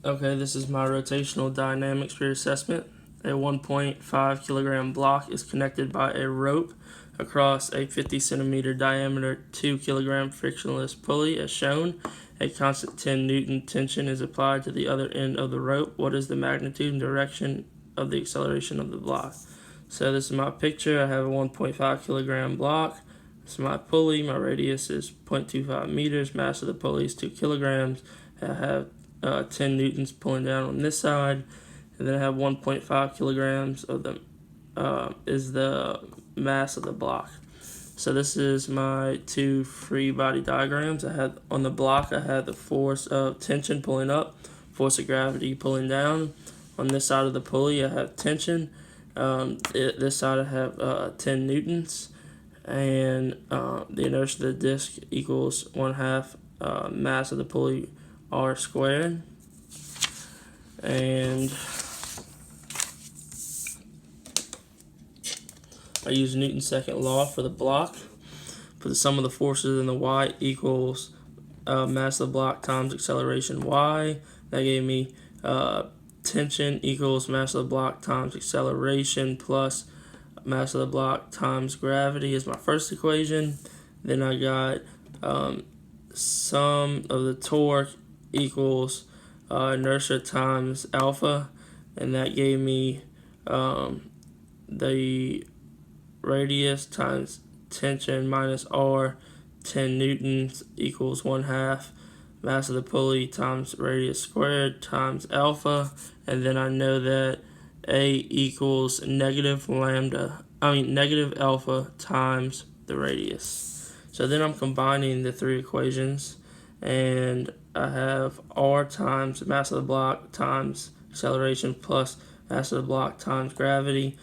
Okay, this is my rotational dynamics reassessment. A 1.5 kilogram block is connected by a rope across a 50 centimeter diameter 2 kilogram frictionless pulley as shown. A constant 10 Newton tension is applied to the other end of the rope. What is the magnitude and direction of the acceleration of the block? So this is my picture. I have a 1.5 kilogram block. This is my pulley. My radius is 0.25 meters. Mass of the pulley is 2 kilograms. I have 10 newtons pulling down on this side, and then I have 1.5 kilograms of the is the mass of the block. So this is my two free body diagrams. I had on the block, I had the force of tension pulling up, force of gravity pulling down. On this side of the pulley, I have tension. This side I have 10 newtons, and the inertia of the disc equals 1/2 mass of the pulley r squared. And I use Newton's second law for the block. For the sum of the forces in the y equals mass of the block times acceleration y. That gave me tension equals mass of the block times acceleration plus mass of the block times gravity is my first equation. Then I got sum of the torque equals inertia times alpha, and that gave me the radius times tension minus r, 10 newtons equals 1/2 mass of the pulley times radius squared times alpha, and then I know that a equals negative alpha times the radius. So then I'm combining the three equations, and I have r times mass of the block times acceleration plus mass of the block times gravity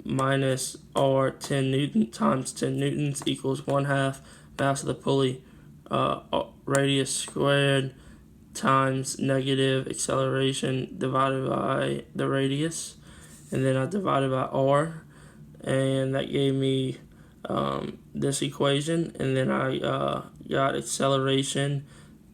minus r 10 newton times 10 newtons equals 1/2 mass of the pulley radius squared times negative acceleration divided by the radius, and then I divided by r, and that gave me this equation, and then I got acceleration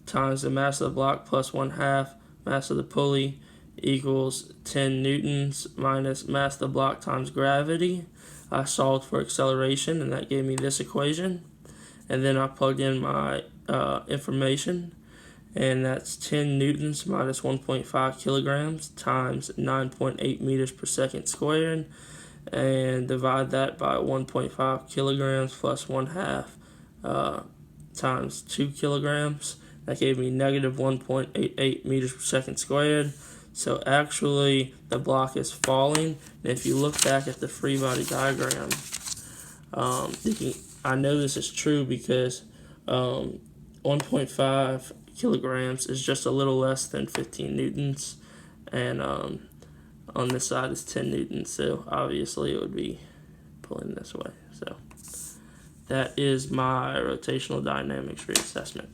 times the mass of the block plus 1/2 mass of the pulley equals 10 newtons minus mass of the block times gravity. I solved for acceleration, and that gave me this equation, and then I plugged in my information, and that's 10 newtons minus 1.5 kilograms times 9.8 meters per second squared, and divide that by 1.5 kilograms plus 1/2 times 2 kilograms. That gave me negative 1.88 meters per second squared. So actually the block is falling, and if you look back at the free body diagram, I know this is true because 1.5 kilograms is just a little less than 15 newtons, and on this side is 10 newtons, so obviously it would be pulling this way. So that is my rotational dynamics reassessment.